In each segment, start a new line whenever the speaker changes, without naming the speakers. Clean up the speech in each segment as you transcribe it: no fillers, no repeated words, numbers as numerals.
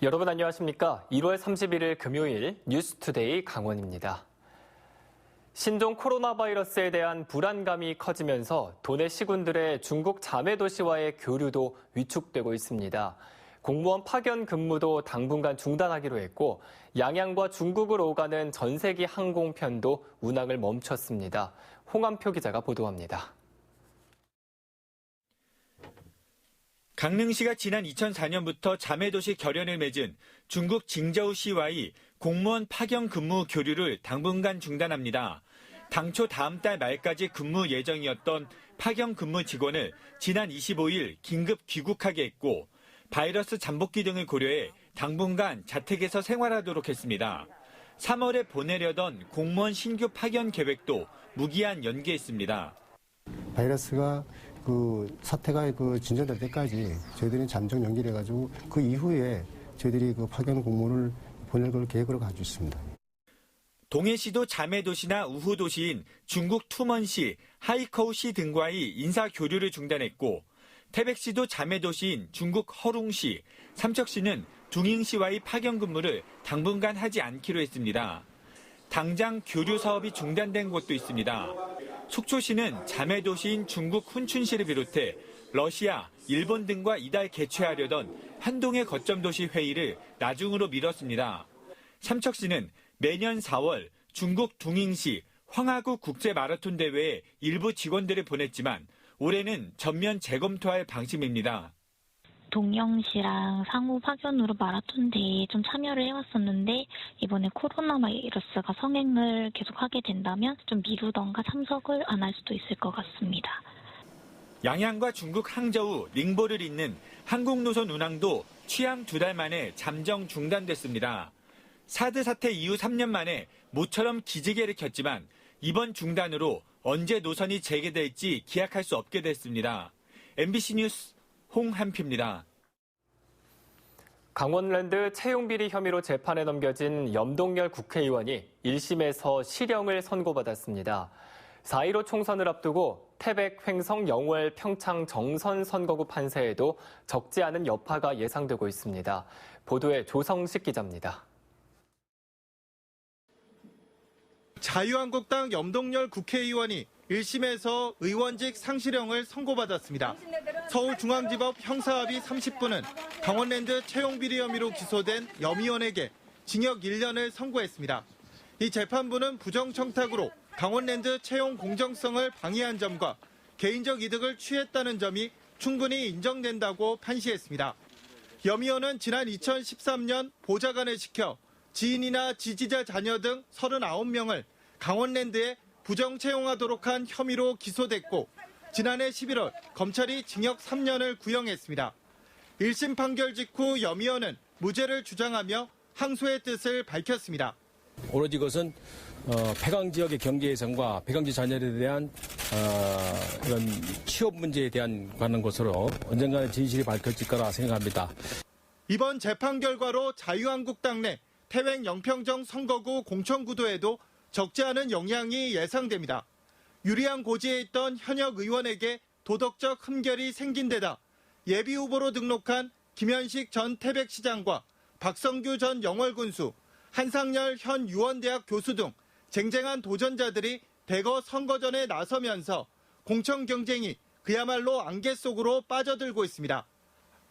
여러분 안녕하십니까? 1월 31일 금요일 뉴스투데이 강원입니다. 신종 코로나 바이러스에 대한 불안감이 커지면서 도내 시군들의 중국 자매 도시와의 교류도 위축되고 있습니다. 공무원 파견 근무도 당분간 중단하기로 했고 양양과 중국으로 오가는 전세기 항공편도 운항을 멈췄습니다. 홍한표 기자가 보도합니다.
강릉시가 지난 2004년부터 자매도시 결연을 맺은 중국 징저우시와의 공무원 파견 근무 교류를 당분간 중단합니다. 당초 다음 달 말까지 근무 예정이었던 파견 근무 직원을 지난 25일 긴급 귀국하게 했고 바이러스 잠복기 등을 고려해 당분간 자택에서 생활하도록 했습니다. 3월에 보내려던 공무원 신규 파견 계획도 무기한 연기했습니다.
바이러스가 사태가 진전될 때까지 저희들이 잠정 연기를 해가지고 그 이후에 저희들이 파견 공무원을 보낼 걸 계획으로 가지고 있습니다.
동해시도 자매도시나 우후도시인 중국 투먼시, 하이커우시 등과의 인사 교류를 중단했고 태백시도 자매도시인 중국 허룽시, 삼척시는 둥잉시와의 파견 근무를 당분간 하지 않기로 했습니다. 당장 교류 사업이 중단된 곳도 있습니다. 속초시는 자매도시인 중국 훈춘시를 비롯해 러시아, 일본 등과 이달 개최하려던 한동해 거점도시 회의를 나중으로 미뤘습니다. 삼척시는 매년 4월 중국 둥잉시 황하구 국제마라톤 대회에 일부 직원들을 보냈지만 올해는 전면 재검토할 방침입니다.
동영시랑 상호 파견으로 마라톤 대회에 좀 참여를 해왔었는데 이번에 코로나 바이러스가 성행을 계속하게 된다면 좀 미루던가 참석을 안 할 수도 있을 것 같습니다.
양양과 중국 항저우, 닝보를 잇는 항공노선 운항도 취항 2달 만에 잠정 중단됐습니다. 사드 사태 이후 3년 만에 모처럼 기지개를 켰지만 이번 중단으로 언제 노선이 재개될지 기약할 수 없게 됐습니다. MBC 뉴스 홍한표입니다.
강원랜드 채용비리 혐의로 재판에 넘겨진 염동열 국회의원이 1심에서 실형을 선고받았습니다. 4.15 총선을 앞두고 태백, 횡성, 영월, 평창 정선 선거구 판세에도 적지 않은 여파가 예상되고 있습니다. 보도에 조성식 기자입니다.
자유한국당 염동열 국회의원이 1심에서 의원직 상실형을 선고받았습니다. 서울중앙지법 형사합의 30부는 강원랜드 채용비리 혐의로 기소된 염 의원에게 징역 1년을 선고했습니다. 이 재판부는 부정청탁으로 강원랜드 채용 공정성을 방해한 점과 개인적 이득을 취했다는 점이 충분히 인정된다고 판시했습니다. 염 의원은 지난 2013년 보좌관을 시켜 지인이나 지지자 자녀 등 39명을 강원랜드에 부정 채용하도록 한 혐의로 기소됐고 지난해 11월 검찰이 징역 3년을 구형했습니다. 1심 판결 직후 염 의원은 무죄를 주장하며 항소의 뜻을 밝혔습니다.
오로지 그것은 폐강 지역의 경제 개선과 폐강지 자녀들에 대한 이런 취업 문제에 관한 것으로 언젠가는 진실이 밝혀질 거라 생각합니다.
이번 재판 결과로 자유한국당 내 태백 영평정 선거구 공천구도에도 적지 않은 영향이 예상됩니다. 유리한 고지에 있던 현역 의원에게 도덕적 흠결이 생긴 데다 예비후보로 등록한 김현식 전 태백시장과 박성규 전 영월군수, 한상열 현 유원대학 교수 등 쟁쟁한 도전자들이 대거 선거전에 나서면서 공천 경쟁이 그야말로 안개 속으로 빠져들고 있습니다.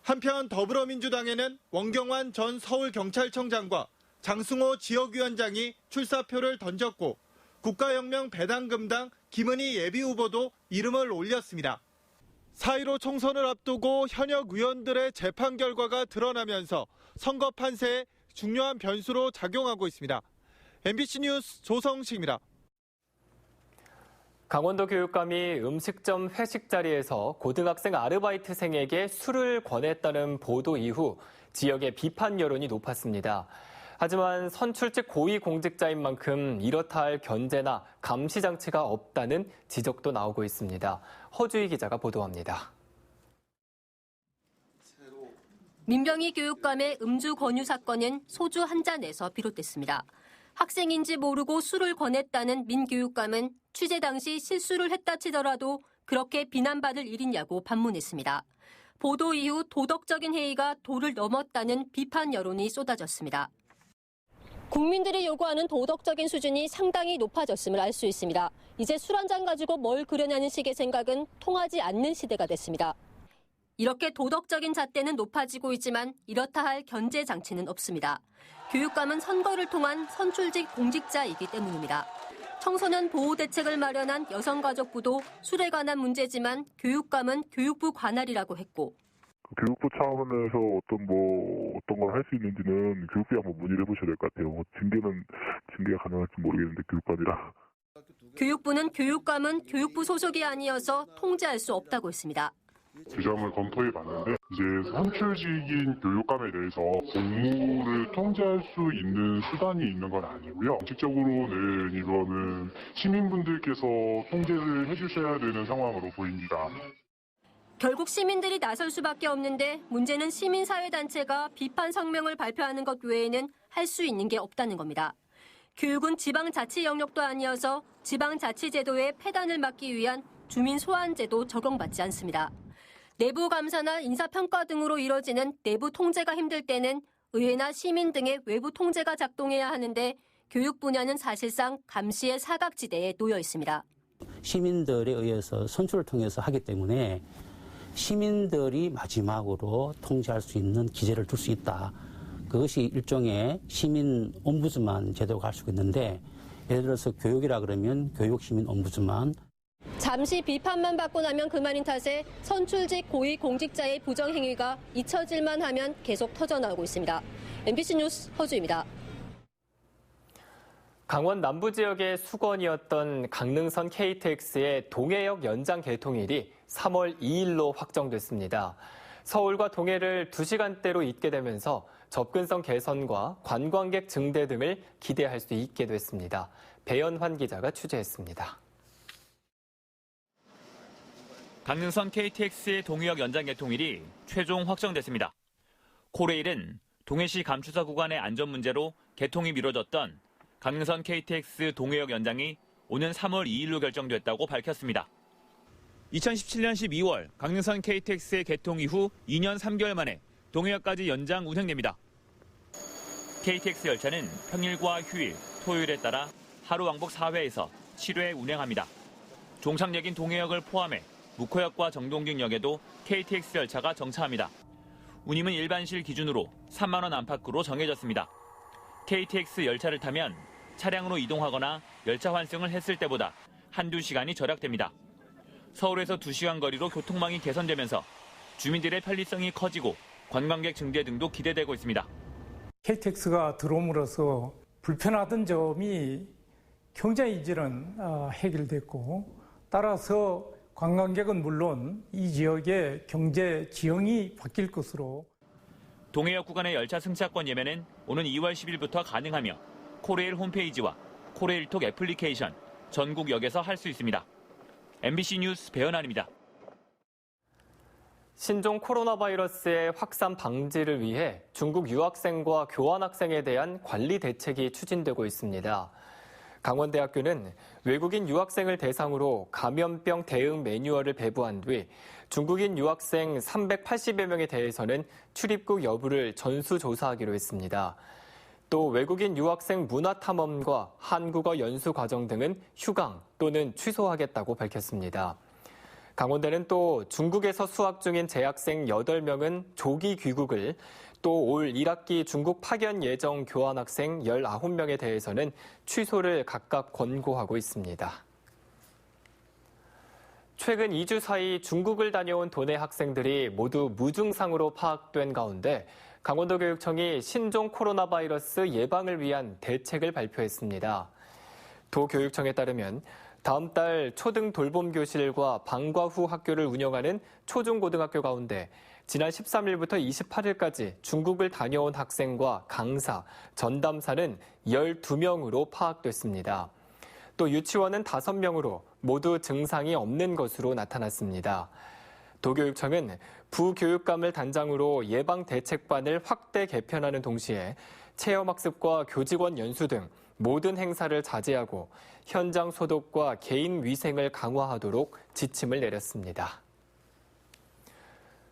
한편 더불어민주당에는 원경환 전 서울경찰청장과 장승호 지역위원장이 출사표를 던졌고 국가혁명 배당금당 김은희 예비후보도 이름을 올렸습니다. 4.15 총선을 앞두고 현역 의원들의 재판 결과가 드러나면서 선거 판세에 중요한 변수로 작용하고 있습니다. MBC 뉴스 조성식입니다.
강원도 교육감이 음식점 회식 자리에서 고등학생 아르바이트생에게 술을 권했다는 보도 이후 지역의 비판 여론이 높았습니다. 하지만 선출직 고위공직자인 만큼 이렇다 할 견제나 감시 장치가 없다는 지적도 나오고 있습니다. 허주희 기자가 보도합니다.
민병희 교육감의 음주 권유 사건은 소주 한 잔에서 비롯됐습니다. 학생인지 모르고 술을 권했다는 민 교육감은 취재 당시 실수를 했다 치더라도 그렇게 비난받을 일이냐고 반문했습니다. 보도 이후 도덕적인 해이가 도를 넘었다는 비판 여론이 쏟아졌습니다. 국민들이 요구하는 도덕적인 수준이 상당히 높아졌음을 알 수 있습니다. 이제 술 한 잔 가지고 뭘 그려냐는 식의 생각은 통하지 않는 시대가 됐습니다. 이렇게 도덕적인 잣대는 높아지고 있지만 이렇다 할 견제 장치는 없습니다. 교육감은 선거를 통한 선출직 공직자이기 때문입니다. 청소년 보호 대책을 마련한 여성가족부도 술에 관한 문제지만 교육감은 교육부 관할이라고 했고
교육부 차원에서 어떤 걸 할 수 있는지는 교육부에 한번 문의를 해보셔야 될 것 같아요. 징계가 가능할지 모르겠는데 교육감이라.
교육부는 교육감은 교육부 소속이 아니어서 통제할 수 없다고 했습니다.
규정을 검토해봤는데 이제 선출직인 교육감에 대해서 공무를 통제할 수 있는 수단이 있는 건 아니고요. 정책적으로는 이거는 시민분들께서 통제를 해주셔야 되는 상황으로 보입니다.
결국 시민들이 나설 수밖에 없는데 문제는 시민사회단체가 비판 성명을 발표하는 것 외에는 할 수 있는 게 없다는 겁니다. 교육은 지방자치 영역도 아니어서 지방자치제도의 폐단을 막기 위한 주민소환제도 적용받지 않습니다. 내부 감사나 인사평가 등으로 이뤄지는 내부 통제가 힘들 때는 의회나 시민 등의 외부 통제가 작동해야 하는데 교육 분야는 사실상 감시의 사각지대에 놓여 있습니다.
시민들에 의해서 선출을 통해서 하기 때문에 시민들이 마지막으로 통제할 수 있는 기제를 둘 수 있다. 그것이 일종의 시민 옴부즈만 제도가 할 수 있는데 예를 들어서 교육이라 그러면 교육 시민 옴부즈만.
잠시 비판만 받고 나면 그만인 탓에 선출직 고위 공직자의 부정행위가 잊혀질만 하면 계속 터져나오고 있습니다. MBC 뉴스 허주입니다.
강원 남부 지역의 수건이었던 강릉선 KTX의 동해역 연장 개통일이 3월 2일로 확정됐습니다. 서울과 동해를 2시간대로 잇게 되면서 접근성 개선과 관광객 증대 등을 기대할 수 있게 됐습니다. 배연환 기자가 취재했습니다.
강릉선 KTX의 동해역 연장 개통일이 최종 확정됐습니다. 코레일은 동해시 감추사 구간의 안전 문제로 개통이 미뤄졌던 강릉선 KTX 동해역 연장이 오는 3월 2일로 결정됐다고 밝혔습니다. 2017년 12월 강릉선 KTX의 개통 이후 2년 3개월 만에 동해역까지 연장 운행됩니다. KTX 열차는 평일과 휴일, 토요일에 따라 하루 왕복 4회에서 7회 운행합니다. 종착역인 동해역을 포함해 묵호역과 정동균역에도 KTX 열차가 정차합니다. 운임은 일반실 기준으로 3만 원 안팎으로 정해졌습니다. KTX 열차를 타면 차량으로 이동하거나 열차 환승을 했을 때보다 한두 시간이 절약됩니다. 서울에서 2시간 거리로 교통망이 개선되면서 주민들의 편리성이 커지고 관광객 증대 등도 기대되고 있습니다.
KTX가 들어옴으로써 불편하던 점이 굉장히 이제는 해결됐고 따라서 관광객은 물론 이 지역의 경제 지형이 바뀔 것으로.
동해역 구간의 열차 승차권 예매는 오는 2월 10일부터 가능하며 코레일 홈페이지와 코레일톡 애플리케이션, 전국 역에서 할 수 있습니다. MBC 뉴스 배연환입니다.
신종 코로나 바이러스의 확산 방지를 위해 중국 유학생과 교환학생에 대한 관리 대책이 추진되고 있습니다. 강원대학교는 외국인 유학생을 대상으로 감염병 대응 매뉴얼을 배부한 뒤 중국인 유학생 380여 명에 대해서는 출입국 여부를 전수조사하기로 했습니다. 또 외국인 유학생 문화탐험과 한국어 연수 과정 등은 휴강 또는 취소하겠다고 밝혔습니다. 강원대는 또 중국에서 수학 중인 재학생 8명은 조기 귀국을, 또 올 1학기 중국 파견 예정 교환학생 19명에 대해서는 취소를 각각 권고하고 있습니다. 최근 2주 사이 중국을 다녀온 도내 학생들이 모두 무증상으로 파악된 가운데 강원도 교육청이 신종 코로나 바이러스 예방을 위한 대책을 발표했습니다. 도교육청에 따르면 다음 달 초등 돌봄 교실과 방과 후 학교를 운영하는 초중고등학교 가운데 지난 13일부터 28일까지 중국을 다녀온 학생과 강사, 전담사는 12명으로 파악됐습니다. 또 유치원은 5명으로 모두 증상이 없는 것으로 나타났습니다. 도교육청은 부교육감을 단장으로 예방대책반을 확대 개편하는 동시에 체험학습과 교직원 연수 등 모든 행사를 자제하고 현장 소독과 개인 위생을 강화하도록 지침을 내렸습니다.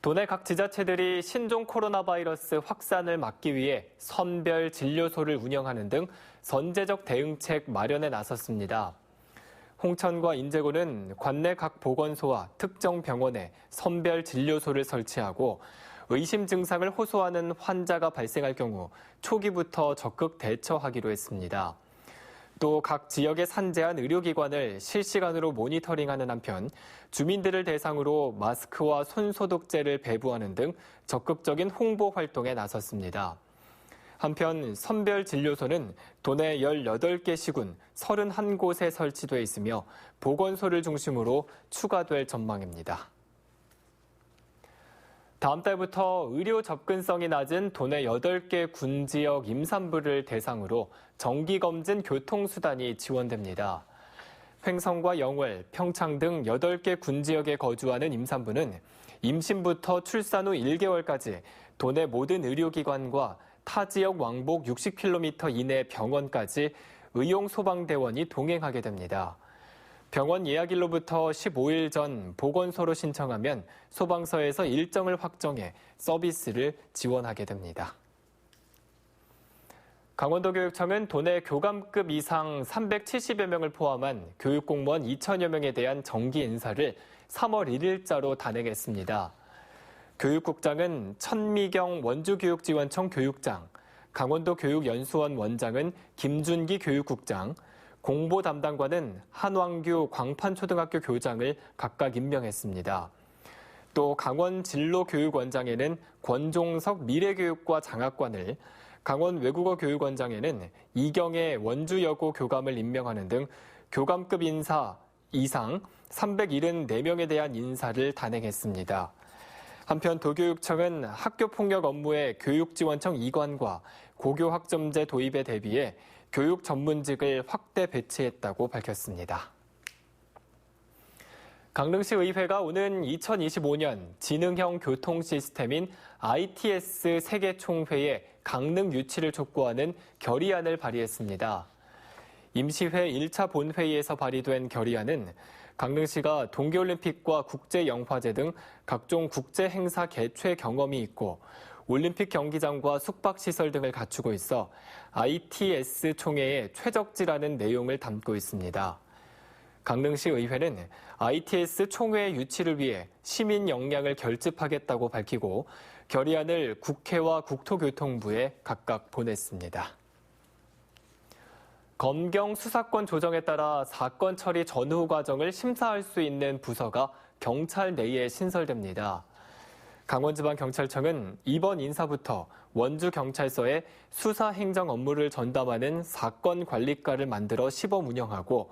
도내 각 지자체들이 신종 코로나 바이러스 확산을 막기 위해 선별 진료소를 운영하는 등 선제적 대응책 마련에 나섰습니다. 홍천과 인제군은 관내 각 보건소와 특정 병원에 선별 진료소를 설치하고 의심 증상을 호소하는 환자가 발생할 경우 초기부터 적극 대처하기로 했습니다. 또 각 지역에 산재한 의료기관을 실시간으로 모니터링하는 한편 주민들을 대상으로 마스크와 손소독제를 배부하는 등 적극적인 홍보 활동에 나섰습니다. 한편 선별진료소는 도내 18개 시군 31곳에 설치돼 있으며 보건소를 중심으로 추가될 전망입니다. 다음 달부터 의료 접근성이 낮은 도내 8개 군 지역 임산부를 대상으로 정기검진 교통수단이 지원됩니다. 횡성과 영월, 평창 등 8개 군 지역에 거주하는 임산부는 임신부터 출산 후 1개월까지 도내 모든 의료기관과 타 지역 왕복 60km 이내 병원까지 의용소방대원이 동행하게 됩니다. 병원 예약일로부터 15일 전 보건소로 신청하면 소방서에서 일정을 확정해 서비스를 지원하게 됩니다. 강원도교육청은 도내 교감급 이상 370여 명을 포함한 교육공무원 2천여 명에 대한 정기 인사를 3월 1일자로 단행했습니다. 교육국장은 천미경 원주교육지원청 교육장, 강원도 교육연수원 원장은 김준기 교육국장, 공보 담당관은 한왕규 광판초등학교 교장을 각각 임명했습니다. 또 강원 진로교육원장에는 권종석 미래교육과 장학관을, 강원 외국어교육원장에는 이경애 원주여고 교감을 임명하는 등 교감급 인사 이상 374명에 대한 인사를 단행했습니다. 한편 도교육청은 학교폭력 업무의 교육지원청 이관과 고교학점제 도입에 대비해 교육 전문직을 확대 배치했다고 밝혔습니다. 강릉시 의회가 오는 2025년 지능형 교통 시스템인 ITS 세계 총회의 강릉 유치를 촉구하는 결의안을 발의했습니다. 임시회 1차 본회의에서 발의된 결의안은 강릉시가 동계올림픽과 국제영화제 등 각종 국제행사 개최 경험이 있고 올림픽 경기장과 숙박시설 등을 갖추고 있어 ITS 총회에 최적지라는 내용을 담고 있습니다. 강릉시 의회는 ITS 총회 유치를 위해 시민 역량을 결집하겠다고 밝히고 결의안을 국회와 국토교통부에 각각 보냈습니다. 검경 수사권 조정에 따라 사건 처리 전후 과정을 심사할 수 있는 부서가 경찰 내에 신설됩니다. 강원지방경찰청은 이번 인사부터 원주경찰서에 수사행정 업무를 전담하는 사건관리과를 만들어 시범 운영하고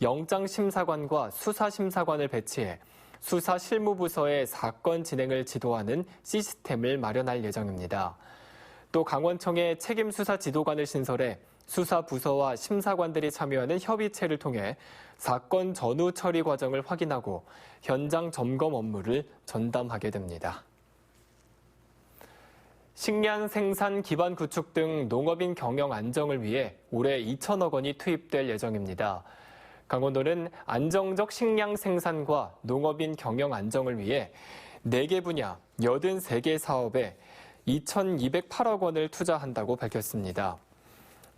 영장심사관과 수사심사관을 배치해 수사실무부서의 사건 진행을 지도하는 시스템을 마련할 예정입니다. 또 강원청에 책임수사지도관을 신설해 수사부서와 심사관들이 참여하는 협의체를 통해 사건 전후 처리 과정을 확인하고 현장 점검 업무를 전담하게 됩니다. 식량 생산 기반 구축 등 농업인 경영 안정을 위해 올해 2천억 원이 투입될 예정입니다. 강원도는 안정적 식량 생산과 농업인 경영 안정을 위해 4개 분야 83개 사업에 2,208억 원을 투자한다고 밝혔습니다.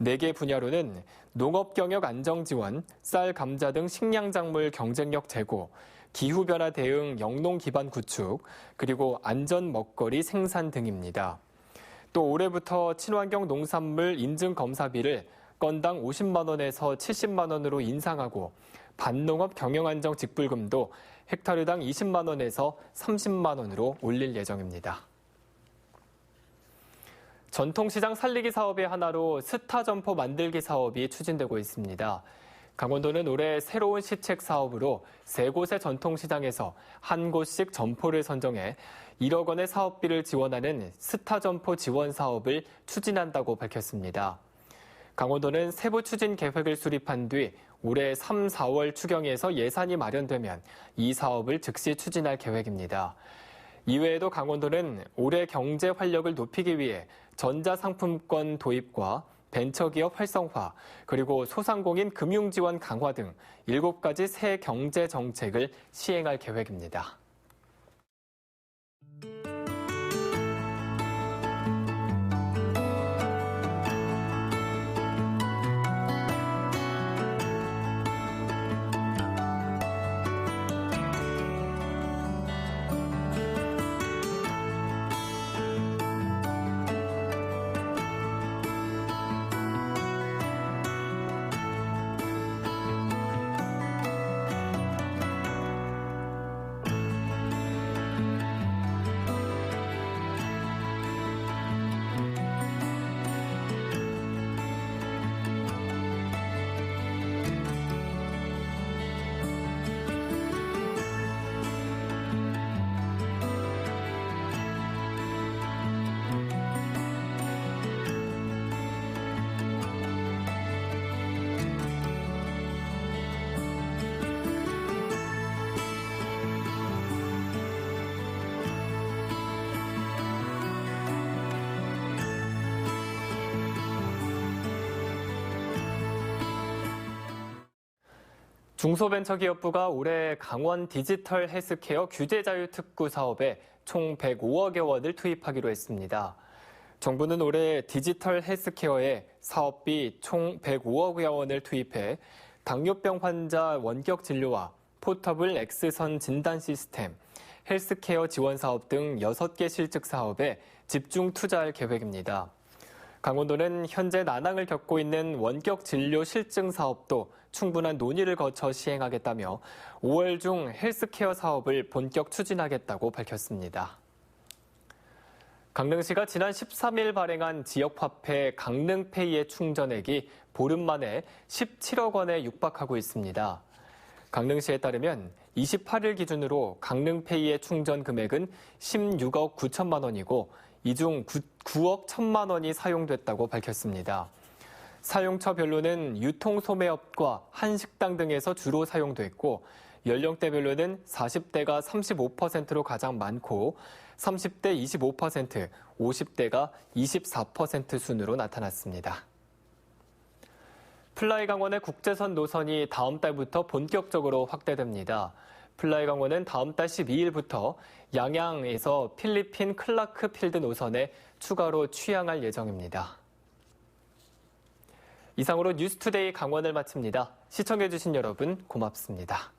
4개 분야로는 농업 경영 안정 지원, 쌀, 감자 등 식량작물 경쟁력 제고, 기후변화 대응 영농 기반 구축, 그리고 안전 먹거리 생산 등입니다. 또 올해부터 친환경 농산물 인증 검사비를 건당 50만 원에서 70만 원으로 인상하고 반농업 경영안정 직불금도 헥타르당 20만 원에서 30만 원으로 올릴 예정입니다. 전통시장 살리기 사업의 하나로 스타점포 만들기 사업이 추진되고 있습니다. 강원도는 올해 새로운 시책 사업으로 3곳의 전통시장에서 한 곳씩 점포를 선정해 1억 원의 사업비를 지원하는 스타점포 지원 사업을 추진한다고 밝혔습니다. 강원도는 세부 추진 계획을 수립한 뒤 올해 3, 4월 추경에서 예산이 마련되면 이 사업을 즉시 추진할 계획입니다. 이외에도 강원도는 올해 경제 활력을 높이기 위해 전자상품권 도입과 벤처기업 활성화, 그리고 소상공인 금융지원 강화 등 7가지 새 경제 정책을 시행할 계획입니다. 중소벤처기업부가 올해 강원 디지털 헬스케어 규제자유 특구 사업에 총 105억여 원을 투입하기로 했습니다. 정부는 올해 디지털 헬스케어에 사업비 총 105억여 원을 투입해 당뇨병 환자 원격 진료와 포터블 X선 진단 시스템, 헬스케어 지원 사업 등 6개 실직 사업에 집중 투자할 계획입니다. 강원도는 현재 난항을 겪고 있는 원격 진료 실증 사업도 충분한 논의를 거쳐 시행하겠다며 5월 중 헬스케어 사업을 본격 추진하겠다고 밝혔습니다. 강릉시가 지난 13일 발행한 지역화폐 강릉페이의 충전액이 보름 만에 17억 원에 육박하고 있습니다. 강릉시에 따르면 28일 기준으로 강릉페이의 충전 금액은 16억 9천만 원이고 이 중 9억 1천만 원이 사용됐다고 밝혔습니다. 사용처별로는 유통소매업과 한식당 등에서 주로 사용됐고 연령대별로는 40대가 35%로 가장 많고 30대 25%, 50대가 24% 순으로 나타났습니다. 플라이강원의 국제선 노선이 다음 달부터 본격적으로 확대됩니다. 플라이강원은 다음 달 12일부터 양양에서 필리핀 클라크 필드 노선에 추가로 취항할 예정입니다. 이상으로 뉴스투데이 강원을 마칩니다. 시청해주신 여러분 고맙습니다.